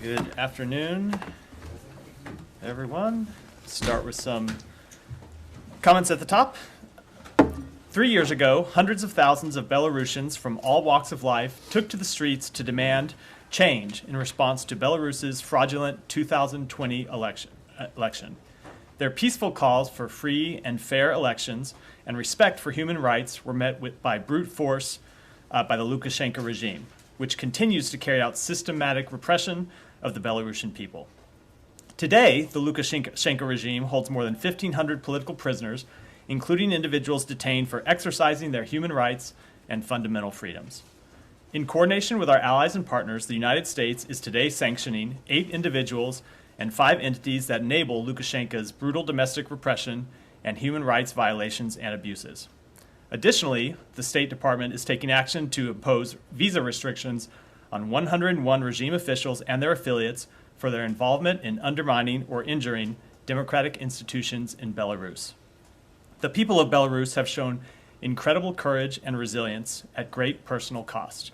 Good afternoon, everyone. Start with some comments at the top. 3 years ago, hundreds of thousands of Belarusians from all walks of life took to the streets to demand change in response to Belarus's fraudulent 2020 election. Their peaceful calls for free and fair elections and respect for human rights were met by brute force by the Lukashenko regime, which continues to carry out systematic repression of the Belarusian people. Today, the Lukashenko regime holds more than 1,500 political prisoners, including individuals detained for exercising their human rights and fundamental freedoms. In coordination with our allies and partners, the United States is today sanctioning 8 individuals and 5 entities that enable Lukashenko's brutal domestic repression and human rights violations and abuses. Additionally, the State Department is taking action to impose visa restrictions on 101 regime officials and their affiliates for their involvement in undermining or injuring democratic institutions in Belarus. The people of Belarus have shown incredible courage and resilience at great personal cost.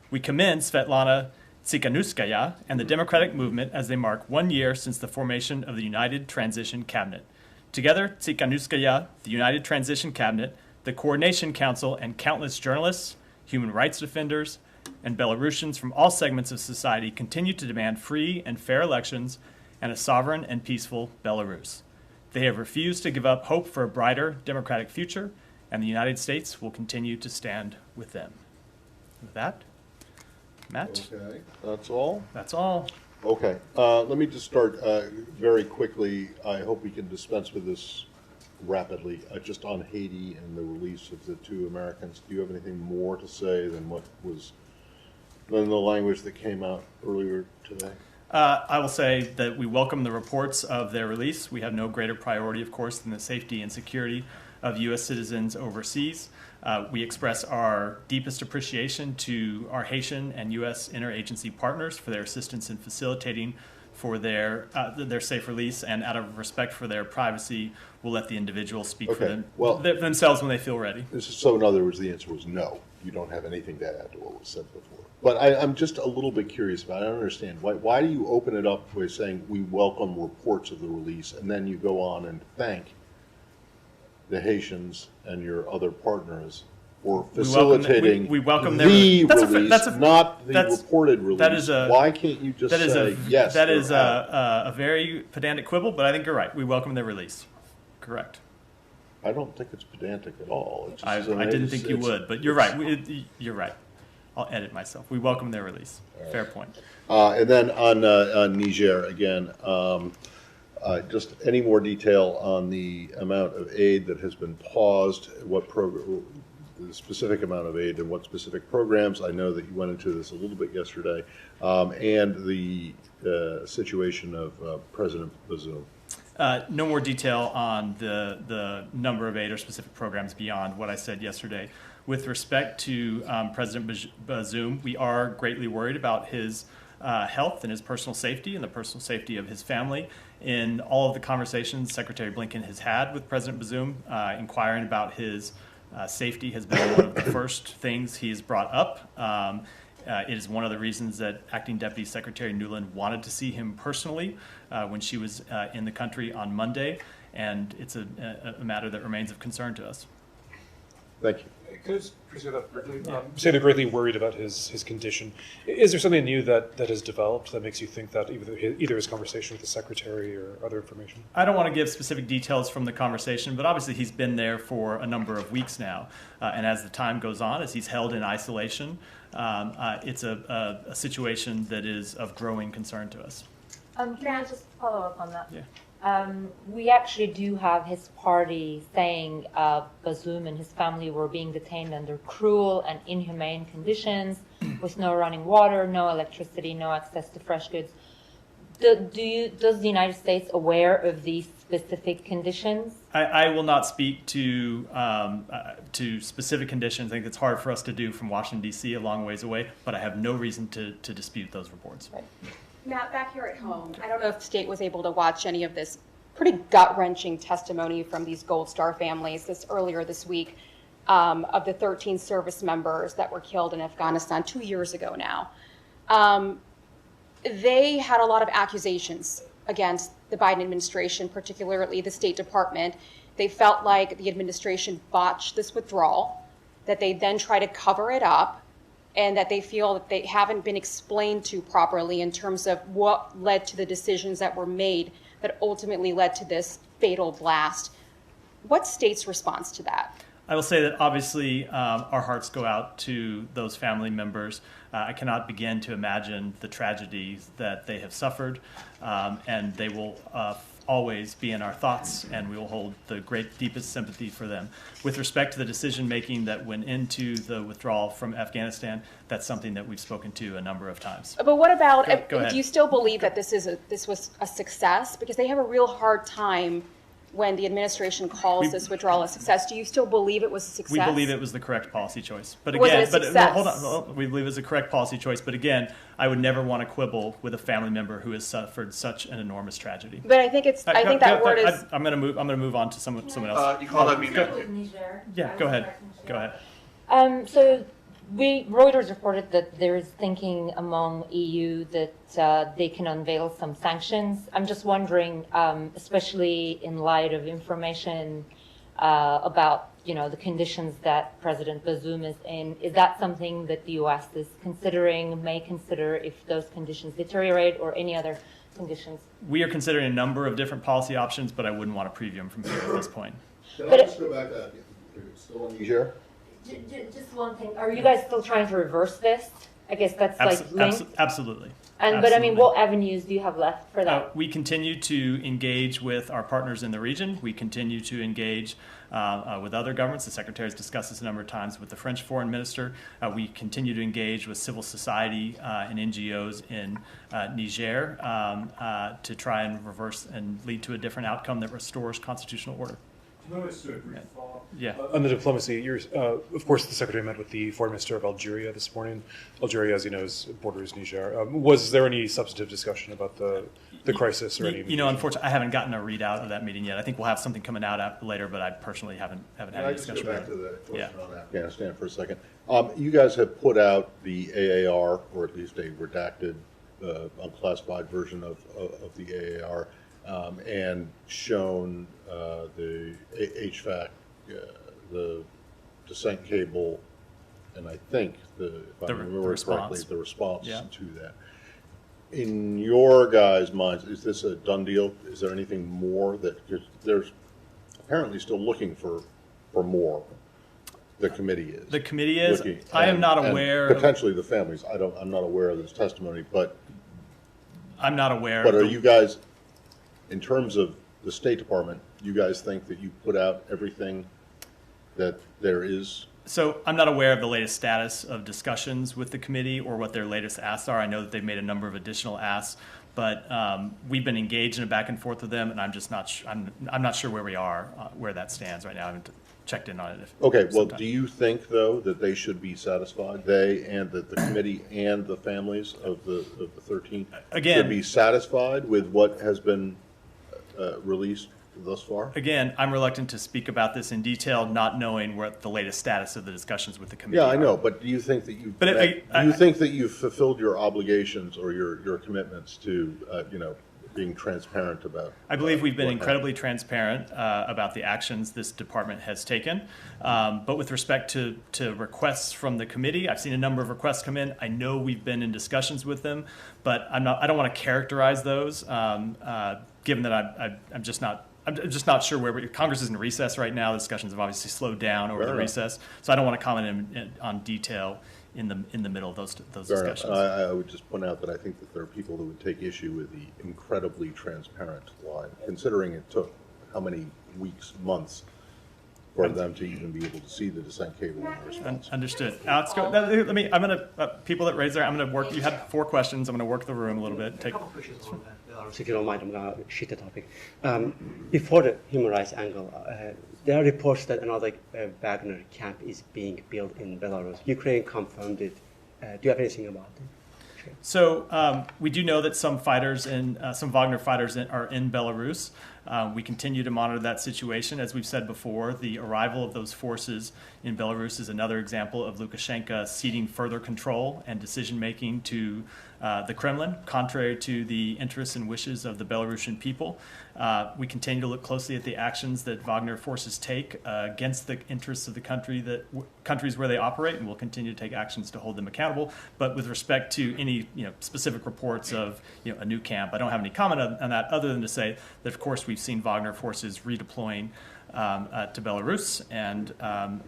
We commend Svetlana Tsikhanouskaya and the democratic movement as they mark 1 year since the formation of the United Transition Cabinet. Together, Tsikhanouskaya, the United Transition Cabinet, the Coordination Council, and countless journalists, human rights defenders, and Belarusians from all segments of society continue to demand free and fair elections and a sovereign and peaceful Belarus. They have refused to give up hope for a brighter democratic future, and the United States will continue to stand with them. With that, Matt? Okay, that's all? That's all. Okay, let me just start very quickly. I hope we can dispense with this rapidly. Just on Haiti and the release of the 2 Americans. Do you have anything more to say than the language that came out earlier today? I will say that we welcome the reports of their release. We have no greater priority, of course, than the safety and security of U.S. citizens overseas. We express our deepest appreciation to our Haitian and U.S. interagency partners for their assistance in facilitating for their safe release, and out of respect for their privacy, we'll let the individuals speak for themselves when they feel ready. So in other words, the answer was no. You don't have anything to add to what was said before. But I'm just a little bit curious about it. I don't understand. Why do you open it up by saying we welcome reports of the release, and then you go on and thank the Haitians and your other partners for facilitating we welcome the release, not the reported release? Why can't you just say yes? That is a very pedantic quibble, but I think you're right. We welcome their release. Correct. I don't think it's pedantic at all. I didn't think you would, but you're right. You're right. I'll edit myself. We welcome their release. Right. Fair point. And then on Niger again, just any more detail on the amount of aid that has been paused, the specific amount of aid and what specific programs. I know that you went into this a little bit yesterday, and the situation of President Bazoum. No more detail on the number of aid or specific programs beyond what I said yesterday. With respect to President Bazoum, we are greatly worried about his health and his personal safety and the personal safety of his family. In all of the conversations Secretary Blinken has had with President Bazoum, inquiring about his safety has been one of the first things he's brought up. It is one of the reasons that Acting Deputy Secretary Nuland wanted to see him personally when she was in the country on Monday, and it's a matter that remains of concern to us. Thank you. Could I just pursue that briefly? Say they're greatly worried about his condition. Is there something new that has developed that makes you think that either his conversation with the secretary or other information? I don't want to give specific details from the conversation, but obviously he's been there for a number of weeks now. And as the time goes on, as he's held in isolation, it's a situation that is of growing concern to us. Can I just follow up on that? Yeah. We actually do have his party saying Bazoum and his family were being detained under cruel and inhumane conditions with no running water, no electricity, no access to fresh goods. Does the United States aware of these specific conditions? I will not speak to specific conditions. I think it's hard for us to do from Washington, D.C., a long ways away, but I have no reason to dispute those reports. Right. Matt, back here at home, I don't know if the state was able to watch any of this pretty gut-wrenching testimony from these Gold Star families earlier this week of the 13 service members that were killed in Afghanistan 2 years ago now. they had a lot of accusations against the Biden administration, particularly the State Department. They felt like the administration botched this withdrawal, that they then try to cover it up, and that they feel that they haven't been explained to properly in terms of what led to the decisions that were made that ultimately led to this fatal blast. What's state's response to that? I will say that obviously our hearts go out to those family members. I cannot begin to imagine the tragedies that they have suffered, and they will always be in our thoughts, and we will hold the deepest sympathy for them. With respect to the decision making that went into the withdrawal from Afghanistan, that's something that we've spoken to a number of times. But what about, Go ahead. do you still believe that this was a success? Because they have a real hard time when the administration calls this withdrawal a success. Do you still believe it was a success? We believe it was the correct policy choice. But Was again, it a success? hold on. We believe it was the correct policy choice. But again, I would never want to quibble with a family member who has suffered such an enormous tragedy. But I think that word is. I'm going to move on to someone else. You called on me, ma'am. Yeah, go ahead. Go ahead. So Reuters reported that there is thinking among EU that they can unveil some sanctions. I'm just wondering, especially in light of information about the conditions that President Bazoum is in, is that something that the U.S. is considering, may consider if those conditions deteriorate, or any other conditions? We are considering a number of different policy options, but I wouldn't want to preview them from here at this point. Can I just go back to still in Niger? Just one thing. Are you guys still trying to reverse this? I guess that's linked. Absolutely. But I mean, what avenues do you have left for that? We continue to engage with our partners in the region. We continue to engage with other governments. The Secretary has discussed this a number of times with the French Foreign Minister. We continue to engage with civil society and NGOs in Niger to try and reverse and lead to a different outcome that restores constitutional order. Yeah. On the diplomacy, of course, the Secretary met with the Foreign Minister of Algeria this morning. Algeria, as you know, borders Niger. Was there any substantive discussion about the crisis or any? Unfortunately, I haven't gotten a readout of that meeting yet. I think we'll have something coming out later, but I personally haven't had a discussion. Can I just go back to the question on Afghanistan for a second? You guys have put out the AAR, or at least a redacted, unclassified version of the AAR. And shown the HVAC, the descent cable, and I think if I remember correctly, the response to that. In your guys' minds, is this a done deal? Is there anything more that they're apparently still looking for more? The committee is. The committee is. I am not aware. And potentially the families. I'm not aware of this testimony, but I'm not aware. But are you guys? In terms of the State Department, you guys think that you put out everything that there is? So I'm not aware of the latest status of discussions with the committee or what their latest asks are. I know that they've made a number of additional asks, but we've been engaged in a back and forth with them, and I'm just not. I'm not sure where we are, where that stands right now. I haven't checked in on it. Okay. Well, do you think though that they should be satisfied? They and the committee and the families of the 13 should be satisfied with what has been released thus far? Again, I'm reluctant to speak about this in detail, not knowing what the latest status of the discussions with the committee are. I know, but do you think that you think that you've fulfilled your obligations or your commitments to being transparent about? I believe we've been incredibly transparent about the actions this department has taken. But with respect to requests from the committee, I've seen a number of requests come in. I know we've been in discussions with them, but I don't want to characterize those. Given that I'm just not sure where Congress is in recess right now. The discussions have obviously slowed down over the recess, so I don't want to comment on detail in the middle of those discussions. I would just point out that I think that there are people who would take issue with the incredibly transparent line, considering it took how many weeks, months for them to even be able to see the descent cable and the response. Understood. Alex, go. Let me. I'm gonna people that raise their. I'm gonna work. You had 4 questions. I'm gonna work the room a little bit. A couple questions on that. If you don't mind, I'm going to shift the topic. Before the human rights angle, there are reports that another Wagner camp is being built in Belarus. Ukraine confirmed it. Do you have anything about it? Sure. So we do know that some Wagner fighters are in Belarus. We continue to monitor that situation. As we've said before, the arrival of those forces in Belarus is another example of Lukashenko ceding further control and decision-making to the Kremlin, contrary to the interests and wishes of the Belarusian people. We continue to look closely at the actions that Wagner forces take against the interests of the countries where they operate, and we'll continue to take actions to hold them accountable. But with respect to any specific reports of a new camp, I don't have any comment on that other than to say that, of course, we've seen Wagner forces redeploying to Belarus, and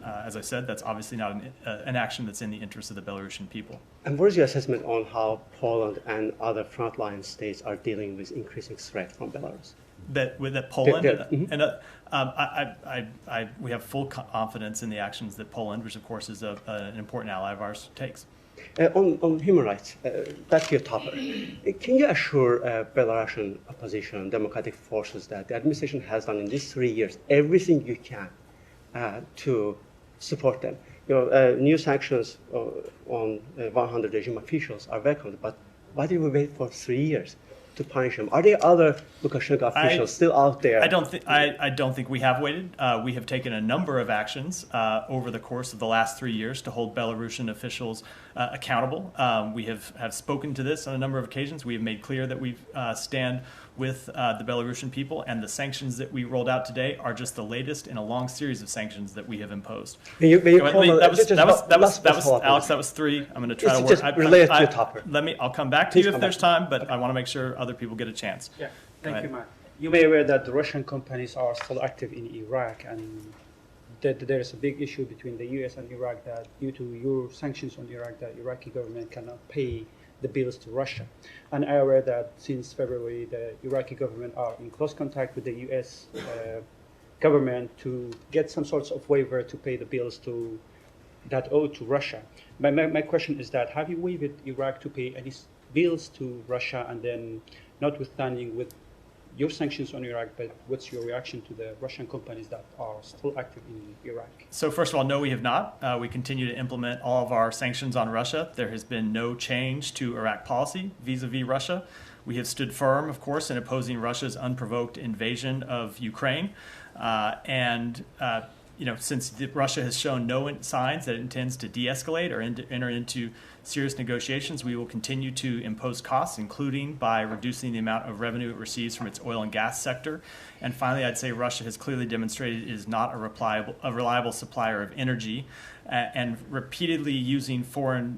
as I said, that's obviously not an action that's in the interest of the Belarusian people. And what is your assessment on how Poland and other frontline states are dealing with increasing threat from Belarus? That Poland, mm-hmm. We have full confidence in the actions that Poland, which of course is an important ally of ours, takes. On human rights, back to your topic, can you assure Belarusian opposition, democratic forces that the administration has done in these 3 years everything you can to support them? New sanctions on 100 regime officials are welcomed, but why did we wait for 3 years to punish them? Are there other Lukashenko officials still out there? I don't think we have waited. We have taken a number of actions over the course of the last 3 years to hold Belarusian officials accountable. We have spoken to this on a number of occasions. We have made clear that we stand with the Belarusian people, and the sanctions that we rolled out today are just the latest in a long series of sanctions that we have imposed. Alex, that was 3. I'm going to try to work. Related to your topic. I'll come back to you if there's time, but I want to make sure other people get a chance. Yeah, thank you, Matt. You may be aware that the Russian companies are still active in Iraq, and that there is a big issue between the U.S. and Iraq that due to your sanctions on Iraq, the Iraqi government cannot pay the bills to Russia. And I am aware that since February, the Iraqi government are in close contact with the U.S. Government to get some sorts of waiver to pay the bills that owed to Russia. My question is that, have you waived Iraq to pay any bills to Russia, and then notwithstanding with your sanctions on Iraq, but what's your reaction to the Russian companies that are still active in Iraq? So first of all, no, we have not. We continue to implement all of our sanctions on Russia. There has been no change to Iraq policy vis-a-vis Russia. We have stood firm, of course, in opposing Russia's unprovoked invasion of Ukraine. Since Russia has shown no signs that it intends to de-escalate or enter into serious negotiations, we will continue to impose costs, including by reducing the amount of revenue it receives from its oil and gas sector. And finally, I'd say Russia has clearly demonstrated it is not a reliable supplier of energy, and repeatedly used foreign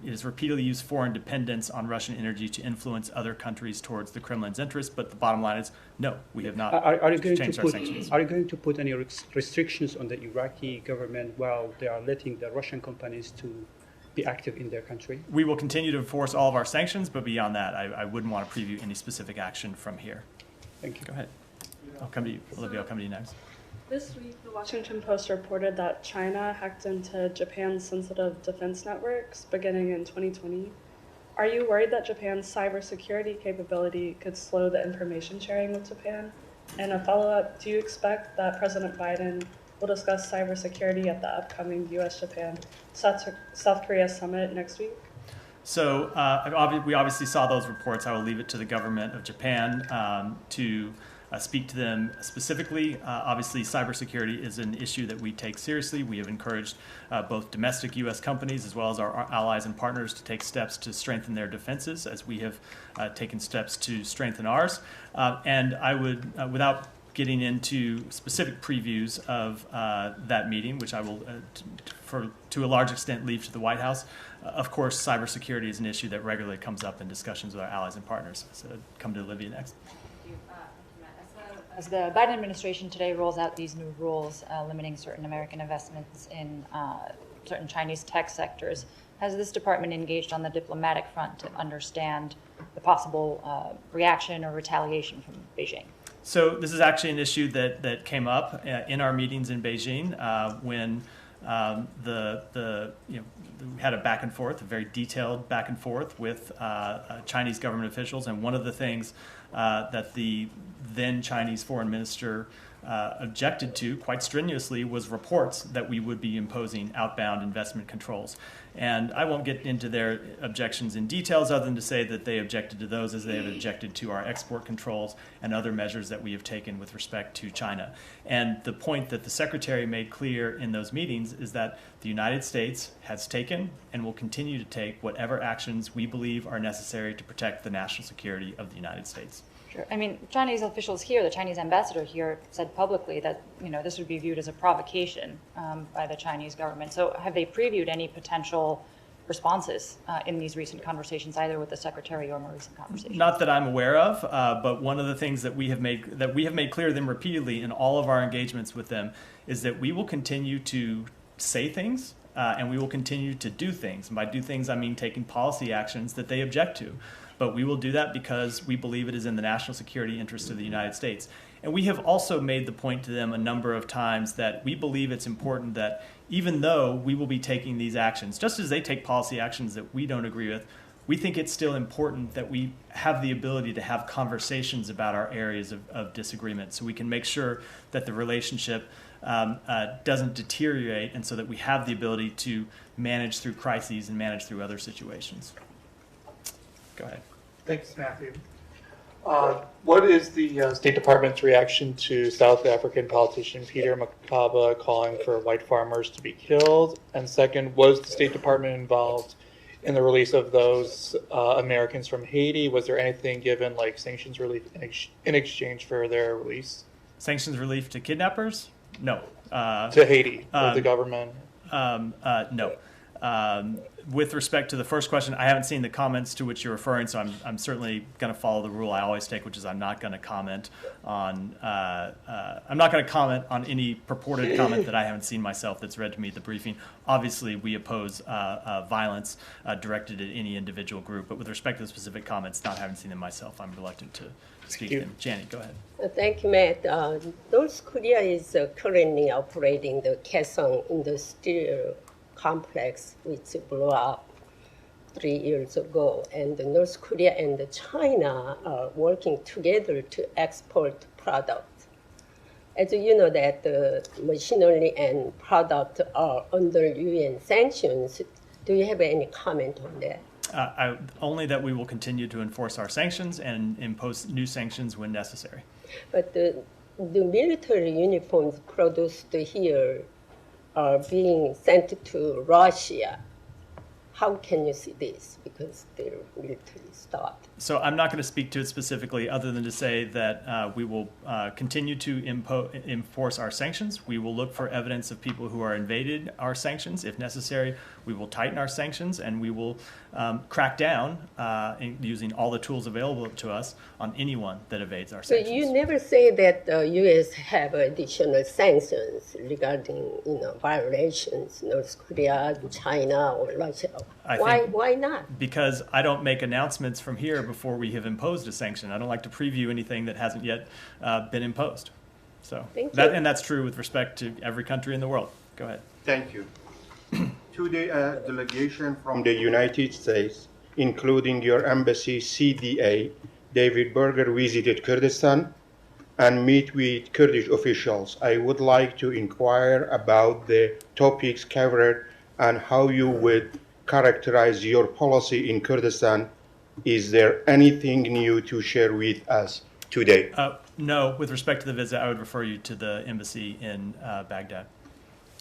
dependence on Russian energy to influence other countries towards the Kremlin's interests. But the bottom line is, no, we have not changed our sanctions. Are you going to put any restrictions on the Iraqi government while they are letting the Russian companies to be active in their country? We will continue to enforce all of our sanctions, but beyond that, I wouldn't want to preview any specific action from here. Thank you. Go ahead. I'll come to you. Olivia, I'll come to you next. This week, the Washington Post reported that China hacked into Japan's sensitive defense networks beginning in 2020. Are you worried that Japan's cybersecurity capability could slow the information sharing with Japan? And a follow-up, do you expect that President Biden will discuss cybersecurity at the upcoming U.S.-Japan South Korea summit next week? So we obviously saw those reports. I will leave it to the government of Japan to speak to them specifically. Obviously, cybersecurity is an issue that we take seriously. We have encouraged both domestic U.S. companies as well as our allies and partners to take steps to strengthen their defenses, as we have taken steps to strengthen ours. And I would, without getting into specific previews of that meeting, which I will, to a large extent, leave to the White House. Of course, cybersecurity is an issue that regularly comes up in discussions with our allies and partners. So come to Olivia next. As the Biden administration today rolls out these new rules limiting certain American investments in certain Chinese tech sectors, has this department engaged on the diplomatic front to understand the possible reaction or retaliation from Beijing? So this is actually an issue that came up in our meetings in Beijing when we had a back and forth, a very detailed back and forth with Chinese government officials, and one of the things that the then Chinese foreign minister objected to quite strenuously was reports that we would be imposing outbound investment controls. And I won't get into their objections in details other than to say that they objected to those as they have objected to our export controls and other measures that we have taken with respect to China. And the point that the Secretary made clear in those meetings is that the United States has taken and will continue to take whatever actions we believe are necessary to protect the national security of the United States. Sure. I mean, Chinese officials here, the Chinese ambassador here, said publicly that this would be viewed as a provocation by the Chinese government. So, have they previewed any potential responses in these recent conversations, either with the Secretary or more recent conversations? Not that I'm aware of, but one of the things that we have made clear to them repeatedly in all of our engagements with them is that we will continue to say things and we will continue to do things. And by do things, I mean taking policy actions that they object to. But we will do that because we believe it is in the national security interest of the United States. And we have also made the point to them a number of times that we believe it's important that even though we will be taking these actions, just as they take policy actions that we don't agree with, we think it's still important that we have the ability to have conversations about our areas of disagreement so we can make sure that the relationship doesn't deteriorate and so that we have the ability to manage through crises and manage through other situations. Go ahead. Thanks, Matthew. What is the State Department's reaction to South African politician Peter Mokaba calling for white farmers to be killed? And second, was the State Department involved in the release of those Americans from Haiti? Was there anything given like sanctions relief in exchange for their release? Sanctions relief to kidnappers? No. To Haiti, the government? No. With respect to the first question, I haven't seen the comments to which you're referring, so I'm certainly going to follow the rule I always take, which is I'm not going to comment on any purported comment that I haven't seen myself that's read to me at the briefing. Obviously, we oppose violence directed at any individual group, but with respect to the specific comments, not having seen them myself, I'm reluctant to speak to them. Janie, go ahead. Thank you, Matt. North Korea is currently operating the Kaesong industrial complex, which blew up 3 years ago. And North Korea and China are working together to export products. As you know that the machinery and product are under UN sanctions, do you have any comment on that? Only that we will continue to enforce our sanctions and impose new sanctions when necessary. But the military uniforms produced here are being sent to Russia. How can you see this? Because they're military stuff. So I'm not going to speak to it specifically other than to say that we will continue to enforce our sanctions. We will look for evidence of people who are invaded our sanctions. If necessary, we will tighten our sanctions and we will crack down using all the tools available to us on anyone that evades our sanctions. So you never say that the U.S. have additional sanctions regarding violations, North Korea, China, or Russia. Why not? Because I don't make announcements from here before we have imposed a sanction. I don't like to preview anything that hasn't yet been imposed. So and that's true with respect to every country in the world. Go ahead. Thank you. Today, a delegation from the United States, including your embassy CDA, David Berger, visited Kurdistan and meet with Kurdish officials. I would like to inquire about the topics covered and how you would characterize your policy in Kurdistan. Is there anything new to share with us today? No. With respect to the visit, I would refer you to the embassy in Baghdad.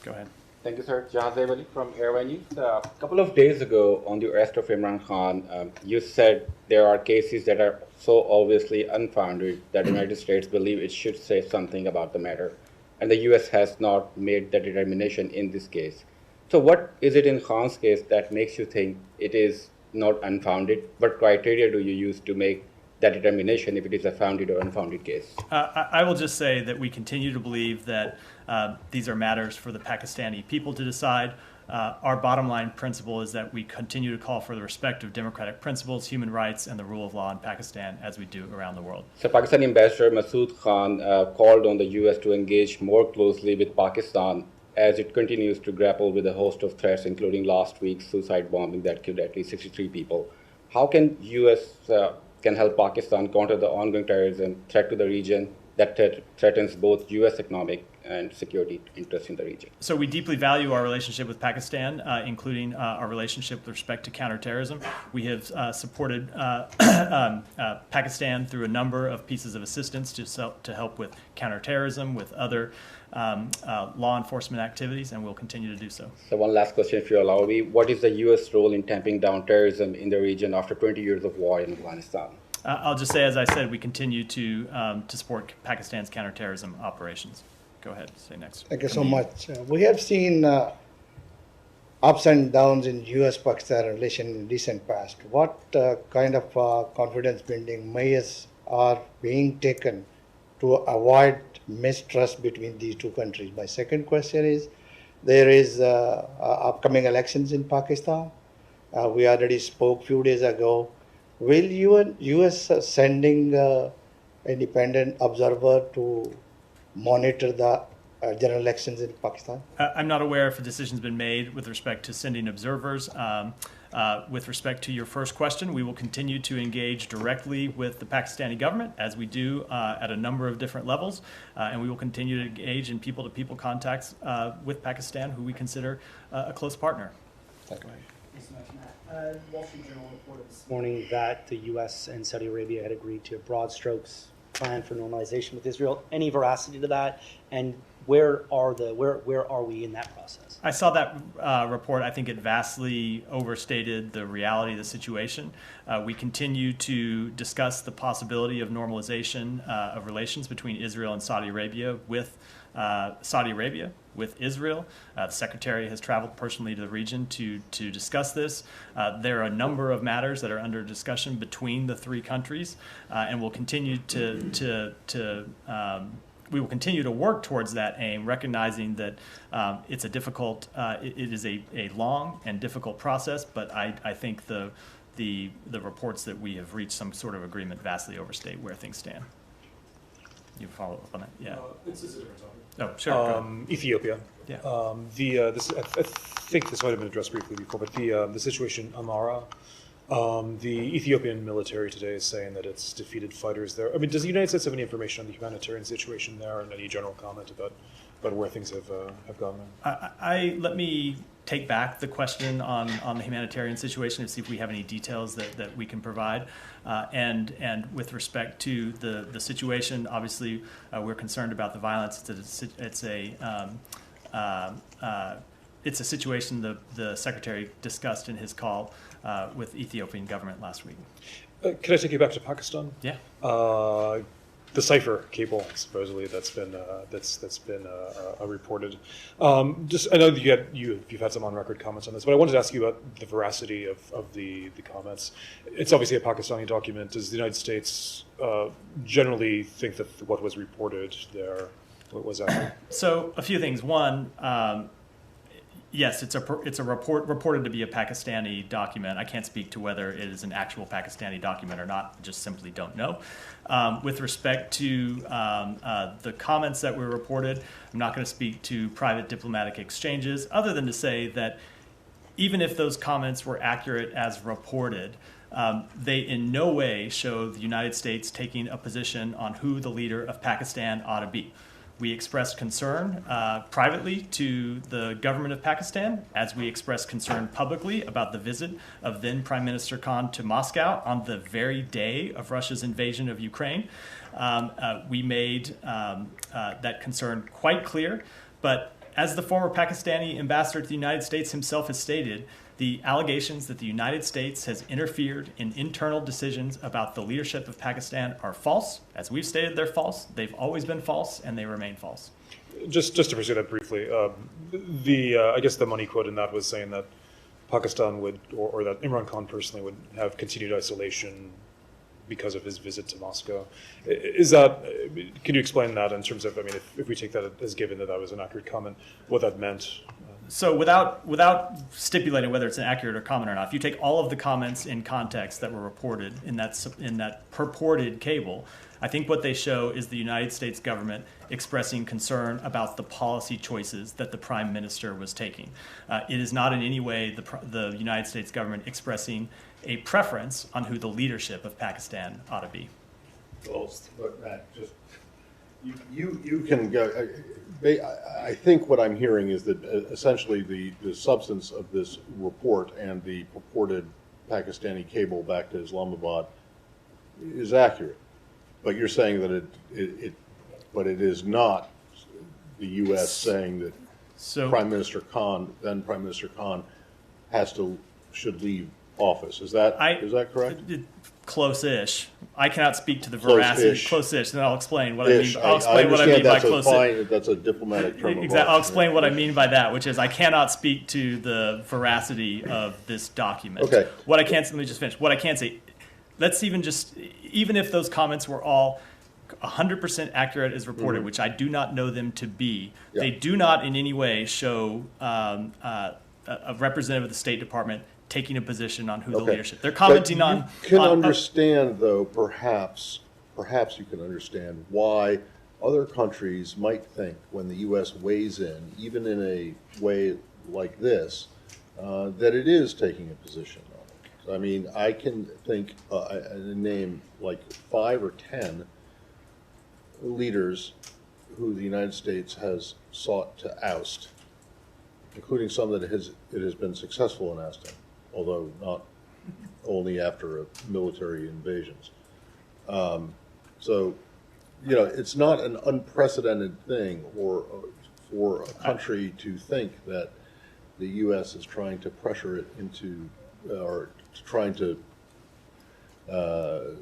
Go ahead. Thank you, sir. Jahazeb Ali from Airway News. A couple of days ago, on the arrest of Imran Khan, you said there are cases that are so obviously unfounded that the United States believe it should say something about the matter, and the U.S. has not made that determination in this case. So what is it in Khan's case that makes you think it is not unfounded? What criteria do you use to make that determination if it is a founded or unfounded case? I will just say that we continue to believe that these are matters for the Pakistani people to decide. Our bottom line principle is that we continue to call for the respect of democratic principles, human rights, and the rule of law in Pakistan as we do around the world. So Pakistani Ambassador Masood Khan called on the U.S. to engage more closely with Pakistan as it continues to grapple with a host of threats, including last week's suicide bombing that killed at least 63 people. How can U.S. can help Pakistan counter the ongoing terrorism threat to the region that threatens both U.S. economic and security interests in the region. So we deeply value our relationship with Pakistan, including our relationship with respect to counterterrorism. We have supported Pakistan through a number of pieces of assistance to help with counterterrorism, with other law enforcement activities, and we'll continue to do so. So one last question, if you allow me. What is the U.S. role in tamping down terrorism in the region after 20 years of war in Afghanistan? I'll just say, as I said, we continue to support Pakistan's counterterrorism operations. Go ahead, say next. Thank you so much. We have seen ups and downs in U.S.-Pakistan relation in recent past. What kind of confidence-building measures are being taken to avoid mistrust between these two countries? My second question is, there is upcoming elections in Pakistan. We already spoke a few days ago. Will U.S. sending independent observer to monitor the general elections in Pakistan? I'm not aware if a decision's been made with respect to sending observers. With respect to your first question, we will continue to engage directly with the Pakistani government, as we do at a number of different levels, and we will continue to engage in people-to-people contacts with Pakistan, who we consider a close partner. Thank you. Wall Street Journal reported this morning that the U.S. and Saudi Arabia had agreed to a broad strokes plan for normalization with Israel. Any veracity to that? And where are we in that process? I saw that report. I think it vastly overstated the reality of the situation. We continue to discuss the possibility of normalization of relations between Israel and Saudi Arabia with Israel. The Secretary has traveled personally to the region to discuss this. There are a number of matters that are under discussion between the three countries, and we'll continue we will continue to work towards that aim, recognizing that it's a difficult, it is a long and difficult process, but I think the reports that we have reached some sort of agreement vastly overstate where things stand. You follow up on that? Yeah. This is a different topic. Oh, sure. Ethiopia. Yeah. I think this might have been addressed briefly before, but the situation in Amara, the Ethiopian military today is saying that it's defeated fighters there. I mean, does the United States have any information on the humanitarian situation there, and any general comment about where things have gone there? Let me take back the question on the humanitarian situation and see if we have any details that we can provide. And with respect to the situation, obviously we're concerned about the violence. It's a situation the Secretary discussed in his call with Ethiopian government last week. Can I take you back to Pakistan? Yeah. The cipher cable, supposedly, that's been reported. I know that you've had some on-record comments on this, but I wanted to ask you about the veracity of the comments. It's obviously a Pakistani document. Does the United States generally think that what was reported there was accurate? So a few things. One. Yes, it's a report reported to be a Pakistani document. I can't speak to whether it is an actual Pakistani document or not. I just simply don't know. With respect to the comments that were reported, I'm not going to speak to private diplomatic exchanges, other than to say that even if those comments were accurate as reported, they in no way show the United States taking a position on who the leader of Pakistan ought to be. We expressed concern privately to the government of Pakistan, as we expressed concern publicly about the visit of then Prime Minister Khan to Moscow on the very day of Russia's invasion of Ukraine. We made that concern quite clear, but as the former Pakistani ambassador to the United States himself has stated, the allegations that the United States has interfered in internal decisions about the leadership of Pakistan are false. As we've stated, they're false. They've always been false, and they remain false. Just to pursue that briefly, I guess the money quote in that was saying that Pakistan would, or that Imran Khan personally would have continued isolation because of his visit to Moscow. Can you explain that in terms of, I mean, if we take that as given that was an accurate comment, what that meant? So without stipulating whether it's an accurate comment or not, if you take all of the comments in context that were reported in that purported cable, I think what they show is the United States government expressing concern about the policy choices that the Prime Minister was taking. It is not in any way the United States government expressing a preference on who the leadership of Pakistan ought to be. Well, You can go. I think what I'm hearing is that essentially the substance of this report and the purported Pakistani cable back to Islamabad is accurate, but you're saying that it is not the U.S. saying that Prime Minister Khan, then Prime Minister Khan, should leave office. Is that correct? Close-ish. I cannot speak to the veracity. Close-ish. Then I'll explain what I mean. I'll explain what I mean by close-ish. That's a diplomatic term. Exactly. I'll explain what I mean by that, which is I cannot speak to the veracity of this document. Okay. What I can't. Let me just finish. What I can say. Let's even if those comments were all 100% accurate as reported, which I do not know them to be, they do not in any way show a representative of the State Department taking a position on who the leadership. They're commenting on. You can understand, though, perhaps you can understand why other countries might think when the U.S. weighs in, even in a way like this, that it is taking a position on it. So, I mean, I can think name like 5 or 10 leaders who the United States has sought to oust, including some that it has been successful in ousting, although not only after military invasions. So, it's not an unprecedented thing for a country to think that the U.S. is trying to pressure it into, or trying to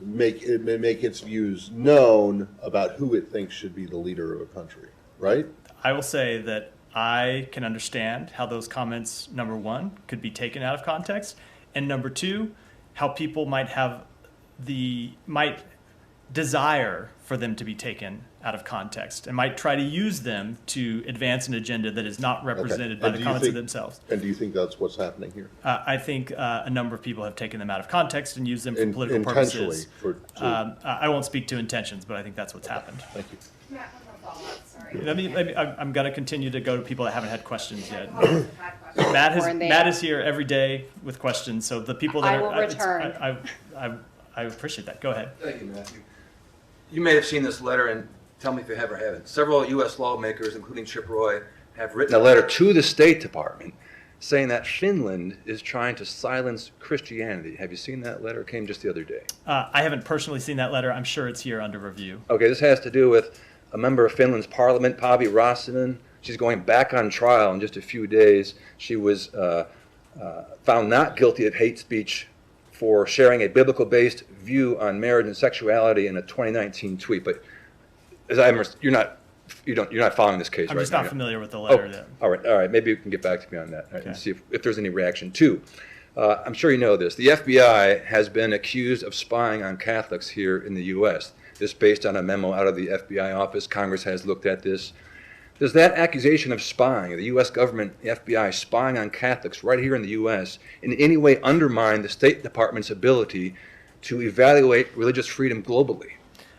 make its views known about who it thinks should be the leader of a country, right? I will say that I can understand how those comments, number one, could be taken out of context, and number two, how people might desire for them to be taken out of context and might try to use them to advance an agenda that is not represented by the comments of themselves. And do you think that's what's happening here? I think a number of people have taken them out of context and used them for political purposes. I won't speak to intentions, but I think that's what's happened. Thank you. I'm going to continue to go to people that haven't had questions yet. Matt is here every day with questions, so the people that I will return. I appreciate that. Go ahead. Thank you, Matthew. You may have seen this letter, and tell me if you have or haven't. Several U.S. lawmakers, including Chip Roy, have written a letter to the State Department saying that Finland is trying to silence Christianity. Have you seen that letter? It came just the other day. I haven't personally seen that letter. I'm sure it's here under review. Okay, this has to do with a member of Finland's parliament, Pavi Rasanen. She's going back on trial in just a few days. She was found not guilty of hate speech for sharing a biblical-based view on marriage and sexuality in a 2019 tweet. But as you're not following this case, right? I'm just not familiar with the letter. All right. Maybe you can get back to me on that and see if there's any reaction. Two, I'm sure you know this. The FBI has been accused of spying on Catholics here in the U.S. This based on a memo out of the FBI office. Congress has looked at this. Does that accusation of spying, the U.S. government, the FBI, spying on Catholics right here in the U.S., in any way undermine the State Department's ability to evaluate religious freedom globally?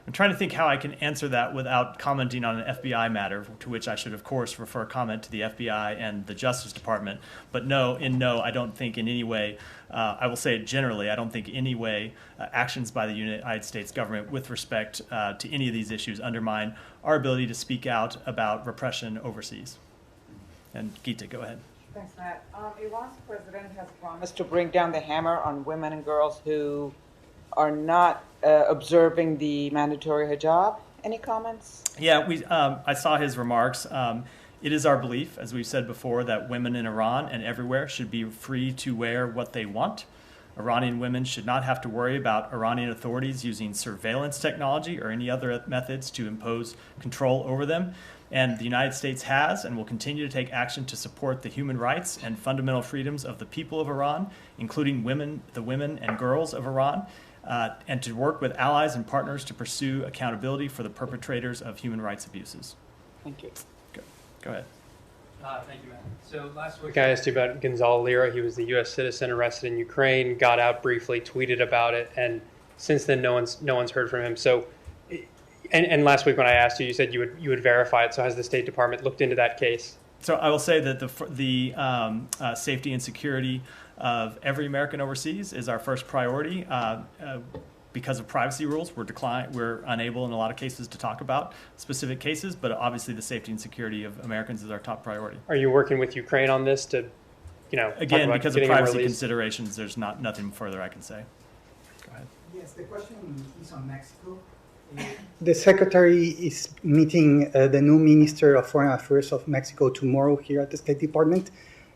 I'm trying to think how I can answer that without commenting on an FBI matter, to which I should, of course, refer comment to the FBI and the Justice Department. But no, I don't think in any way, I will say it generally, I don't think in any way actions by the United States government with respect to any of these issues undermine our ability to speak out about repression overseas. And Geeta, go ahead. Thanks, Matt. Iran's president has promised to bring down the hammer on women and girls who are not observing the mandatory hijab. Any comments? Yeah, I saw his remarks. It is our belief, as we've said before, that women in Iran and everywhere should be free to wear what they want. Iranian women should not have to worry about Iranian authorities using surveillance technology or any other methods to impose control over them. And the United States has and will continue to take action to support the human rights and fundamental freedoms of the people of Iran, including the women and girls of Iran, and to work with allies and partners to pursue accountability for the perpetrators of human rights abuses. Thank you. Go ahead. Thank you, Matt. So last week I asked you about Gonzalo Lira. He was the U.S. citizen arrested in Ukraine, got out briefly, tweeted about it, and since then no one's heard from him. So, and last week when I asked you, you said you would verify it. So has the State Department looked into that case? So I will say that the safety and security of every American overseas is our first priority. because of privacy rules, we're unable in a lot of cases to talk about specific cases, but obviously the safety and security of Americans is our top priority. Are you working with Ukraine on this to, talk Again, about because of getting him privacy released? considerations, there's nothing further I can say. Go ahead. Yes, the question is on Mexico. The Secretary is meeting the new Minister of Foreign Affairs of Mexico tomorrow here at the State Department.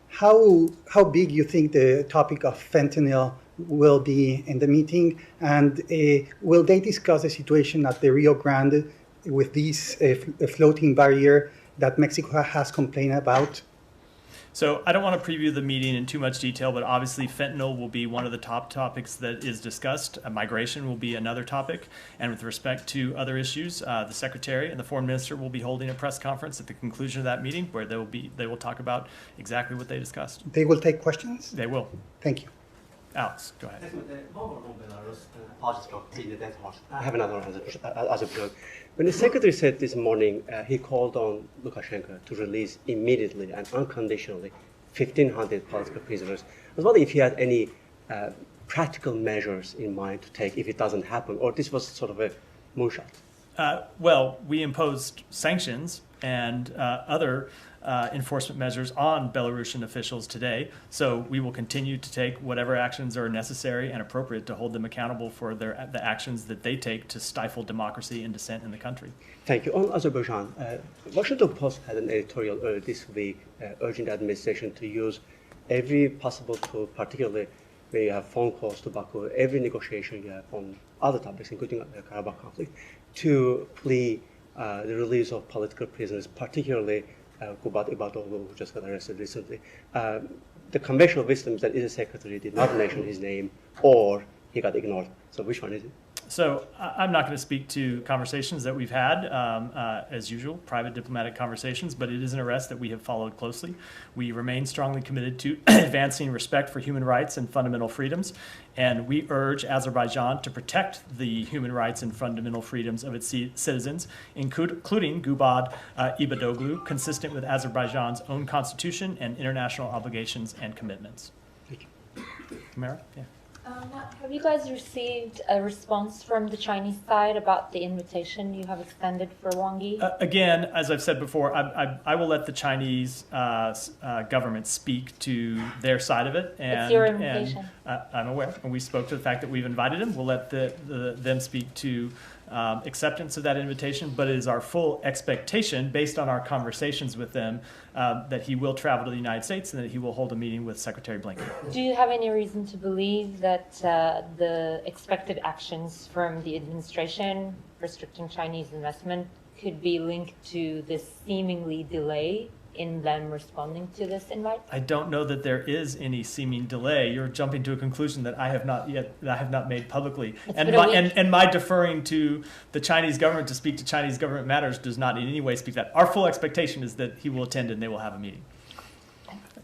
How big you think the topic of fentanyl will be in the meeting, and will they discuss the situation at the Rio Grande with this floating barrier that Mexico has complained about? So I don't want to preview the meeting in too much detail, but obviously fentanyl will be one of the top topics that is discussed. Migration will be another topic. And with respect to other issues, the Secretary and the Foreign Minister will be holding a press conference at the conclusion of that meeting where they will talk about exactly what they discussed. They will take questions? They will. Thank you. Alex, go ahead. I have another one as a plug. When the Secretary said this morning, he called on Lukashenko to release immediately and unconditionally 1,500 political prisoners. I was wondering if he had any practical measures in mind to take if it doesn't happen, or this was sort of a moonshot. Well, we imposed sanctions and other enforcement measures on Belarusian officials today. So we will continue to take whatever actions are necessary and appropriate to hold them accountable for the actions that they take to stifle democracy and dissent in the country. Thank you. On Azerbaijan, Washington Post had an editorial earlier this week urging the administration to use every possible tool, particularly when you have phone calls to Baku, every negotiation you have on other topics, including the Karabakh conflict, to plea the release of political prisoners, particularly Kubat Ibadoglu, who just got arrested recently. The conventional wisdom is that either secretary did not mention his name or he got ignored. So which one is it? So I'm not going to speak to conversations that we've had, as usual, private diplomatic conversations, but it is an arrest that we have followed closely. We remain strongly committed to advancing respect for human rights and fundamental freedoms, and we urge Azerbaijan to protect the human rights and fundamental freedoms of its citizens, including Gubad Ibadoglu, consistent with Azerbaijan's own constitution and international obligations and commitments. Thank you. Kamara? Yeah. Have you guys received a response from the Chinese side about the invitation you have extended for Wang Yi? Again, as I've said before, I will let the Chinese government speak to their side of it. And, it's your invitation. And, I'm aware. And we spoke to the fact that we've invited him. We'll let them speak to acceptance of that invitation, but it is our full expectation, based on our conversations with them, that he will travel to the United States and that he will hold a meeting with Secretary Blinken. Do you have any reason to believe that the expected actions from the administration restricting Chinese investment could be linked to this seemingly delay in them responding to this invite? I don't know that there is any seeming delay. You're jumping to a conclusion that I have not made publicly. And my deferring to the Chinese government to speak to Chinese government matters does not in any way speak that. Our full expectation is that he will attend and they will have a meeting.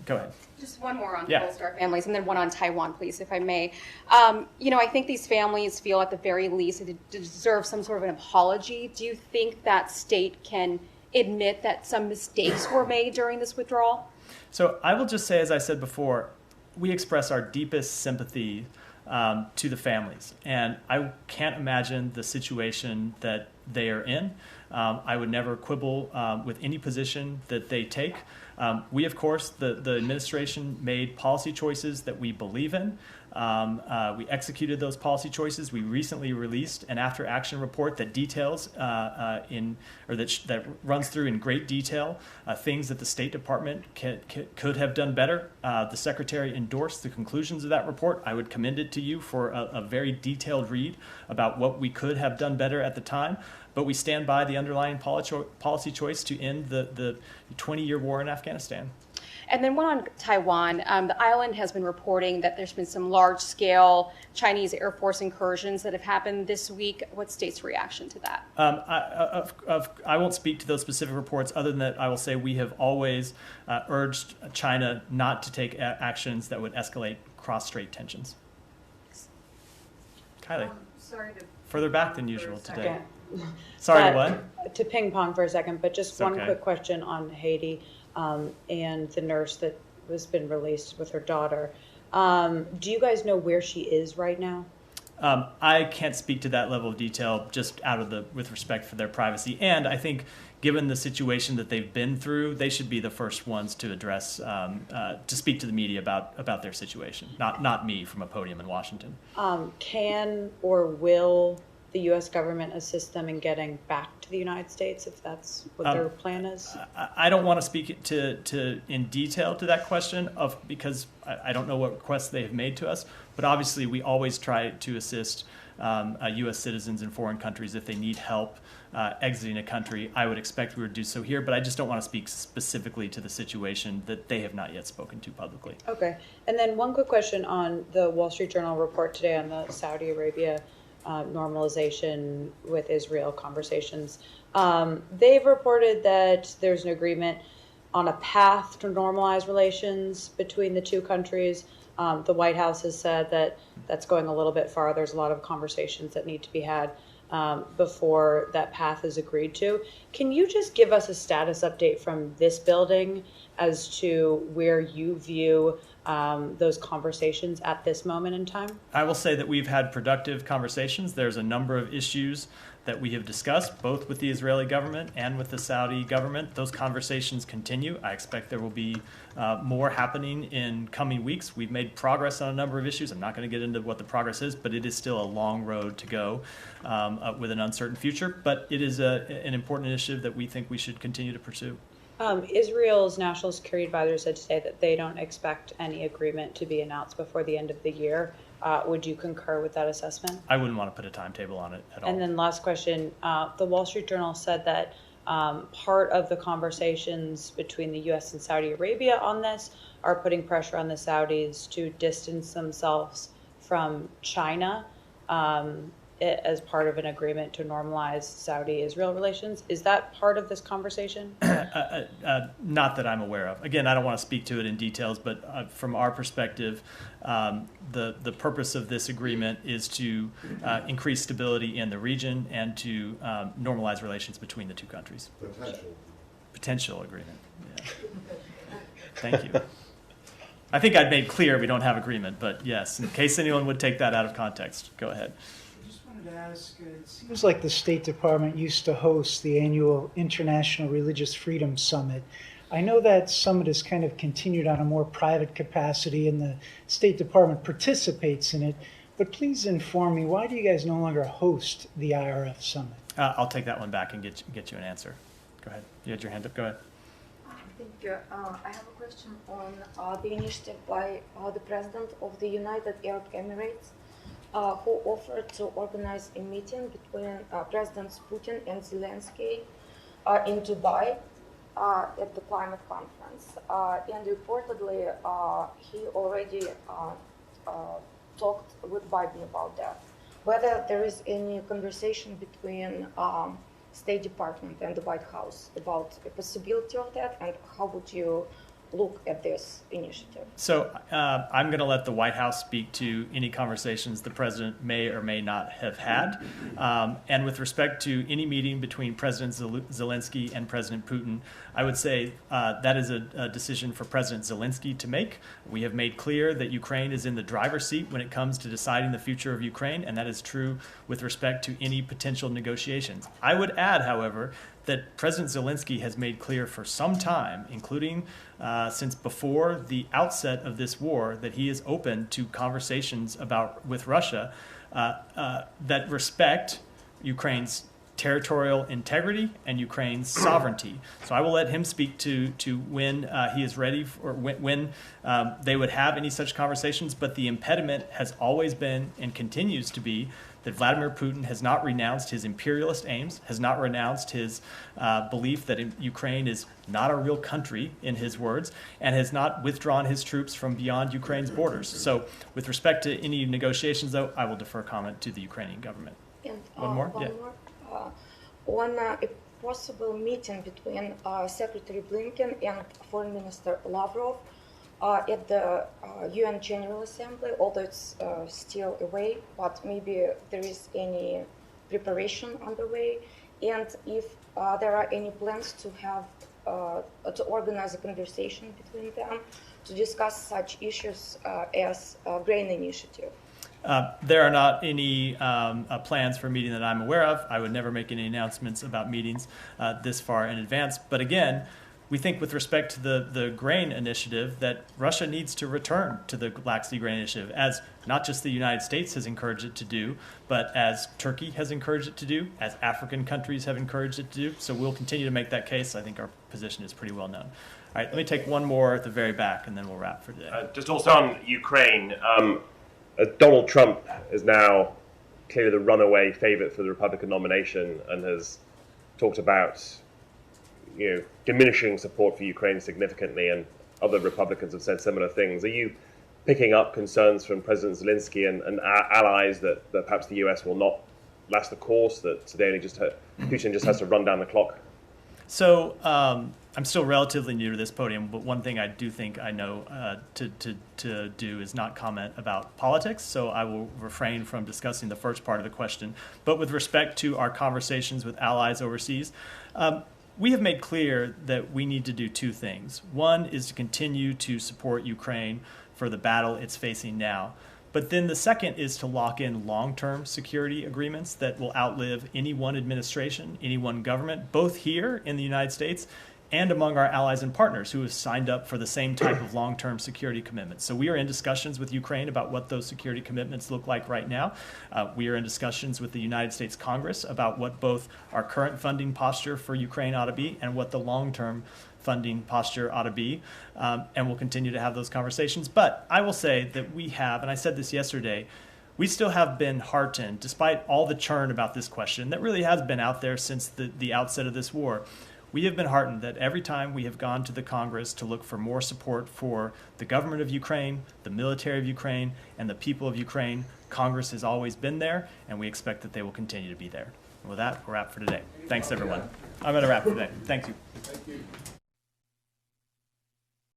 Go ahead. Just one more on Yeah. Polestar families, and then one on Taiwan, please, if I may. I think these families feel at the very least that they deserve some sort of an apology. Do you think that state can admit that some mistakes were made during this withdrawal? So I will just say, as I said before, we express our deepest sympathy to the families. And I can't imagine the situation that they are in. I would never quibble with any position that they take. We, of course, the administration made policy choices that we believe in. We executed those policy choices. We recently released an after-action report that details that runs through in great detail things that the State Department could have done better. The Secretary endorsed the conclusions of that report. I would commend it to you for a very detailed read about what we could have done better at the time. But we stand by the underlying policy choice to end the 20-year war in Afghanistan. And then one on Taiwan. The island has been reporting that there's been some large-scale Chinese Air Force incursions that have happened this week. What's state's reaction to that? I won't speak to those specific reports other than that I will say we have always urged China not to take actions that would escalate cross-strait tensions. Kylie, further back than usual today. Sorry, what? To ping pong for a second, but just It's one okay. quick question on Haiti and the nurse that has been released with her daughter. Do you guys know where she is right now? I can't speak to that level of detail just with respect for their privacy. And I think given the situation that they've been through, they should be the first ones to address, to speak to the media about their situation, not me from a podium in Washington. Can or will the U.S. government assist them in getting back to the United States if that's what their plan is? I don't want to speak in detail to that question because I don't know what requests they have made to us. But obviously, we always try to assist U.S. citizens in foreign countries if they need help exiting a country. I would expect we would do so here, but I just don't want to speak specifically to the situation that they have not yet spoken to publicly. Okay. And then one quick question on the Wall Street Journal report today on the Saudi Arabia normalization with Israel conversations. They've reported that there's an agreement on a path to normalize relations between the two countries. The White House has said that that's going a little bit far. There's a lot of conversations that need to be had before that path is agreed to. Can you just give us a status update from this building as to where you view those conversations at this moment in time? I will say that we've had productive conversations. There's a number of issues that we have discussed, both with the Israeli government and with the Saudi government. Those conversations continue. I expect there will be more happening in coming weeks. We've made progress on a number of issues. I'm not going to get into what the progress is, but it is still a long road to go with an uncertain future. But it is an important initiative that we think we should continue to pursue. Israel's National Security Advisor said today that they don't expect any agreement to be announced before the end of the year. Would you concur with that assessment? I wouldn't want to put a timetable on it at all. And then last question, the Wall Street Journal said that part of the conversations between the U.S. and Saudi Arabia on this are putting pressure on the Saudis to distance themselves from China as part of an agreement to normalize Saudi-Israel relations. Is that part of this conversation? Not that I'm aware of. Again, I don't want to speak to it in details, but from our perspective, the purpose of this agreement is to increase stability in the region and to normalize relations between the two countries. Potential agreement. Yeah. Thank you. I think I'd made clear we don't have agreement, but yes, in case anyone would take that out of context, go ahead. To ask, it seems like the State Department used to host the annual International Religious Freedom Summit. I know that summit has kind of continued on a more private capacity and the State Department participates in it, but please inform me, why do you guys no longer host the IRF Summit? I'll take that one back and get you an answer. Go ahead. You had your hand up. Go ahead. Thank you. I have a question on the initiative by the President of the United Arab Emirates, who offered to organize a meeting between Presidents Putin and Zelensky in Dubai at the climate conference. And reportedly, he already talked with Biden about that. Whether there is any conversation between State Department and the White House about the possibility of that, and how would you look at this initiative? So I'm going to let the White House speak to any conversations the president may or may not have had. And with respect to any meeting between President Zelensky and President Putin, I would say that is a decision for President Zelensky to make. We have made clear that Ukraine is in the driver's seat when it comes to deciding the future of Ukraine, and that is true with respect to any potential negotiations. I would add, however, that President Zelensky has made clear for some time, including since before the outset of this war, that he is open to conversations with Russia that respect Ukraine's territorial integrity and Ukraine's sovereignty. So I will let him speak to when he is ready or when they would have any such conversations. But the impediment has always been and continues to be that Vladimir Putin has not renounced his imperialist aims, has not renounced his belief that Ukraine is not a real country, in his words, and has not withdrawn his troops from beyond Ukraine's borders. So with respect to any negotiations, though, I will defer comment to the Ukrainian government. And, One more? On a possible meeting between Secretary Blinken and Foreign Minister Lavrov at the UN General Assembly, although it's still away, but maybe there is any preparation underway, and if there are any plans to have to organize a conversation between them to discuss such issues as grain initiative. There are not any plans for a meeting that I'm aware of. I would never make any announcements about meetings this far in advance. But again, we think with respect to the grain initiative that Russia needs to return to the Black Sea Grain Initiative, as not just the United States has encouraged it to do, but as Turkey has encouraged it to do, as African countries have encouraged it to do. So we'll continue to make that case. I think our position is pretty well known. All right, let me take one more at the very back, and then we'll wrap for today. Just also on Ukraine, Donald Trump is now clearly the runaway favorite for the Republican nomination and has talked about diminishing support for Ukraine significantly, and other Republicans have said similar things. Are you picking up concerns from President Zelensky and allies that perhaps the US will not last the course, that Putin just has to run down the clock? So I'm still relatively new to this podium, but one thing I do think I know to do is not comment about politics, so I will refrain from discussing the first part of the question. But with respect to our conversations with allies overseas, we have made clear that we need to do two things. One is to continue to support Ukraine for the battle it's facing now. But then the second is to lock in long-term security agreements that will outlive any one administration, any one government, both here in the United States and among our allies and partners who have signed up for the same type of long-term security commitments. So we are in discussions with Ukraine about what those security commitments look like right now. We are in discussions with the United States Congress about what both our current funding posture for Ukraine ought to be and what the long-term funding posture ought to be, and we'll continue to have those conversations. But I will say that we have, and I said this yesterday, we still have been heartened, despite all the churn about this question that really has been out there since the outset of this war. We have been heartened that every time we have gone to the Congress to look for more support for the government of Ukraine, the military of Ukraine, and the people of Ukraine, Congress has always been there, and we expect that they will continue to be there. And with that, we'll wrap for today. Thanks, everyone. I'm going to wrap for today. Thank you. Thank you.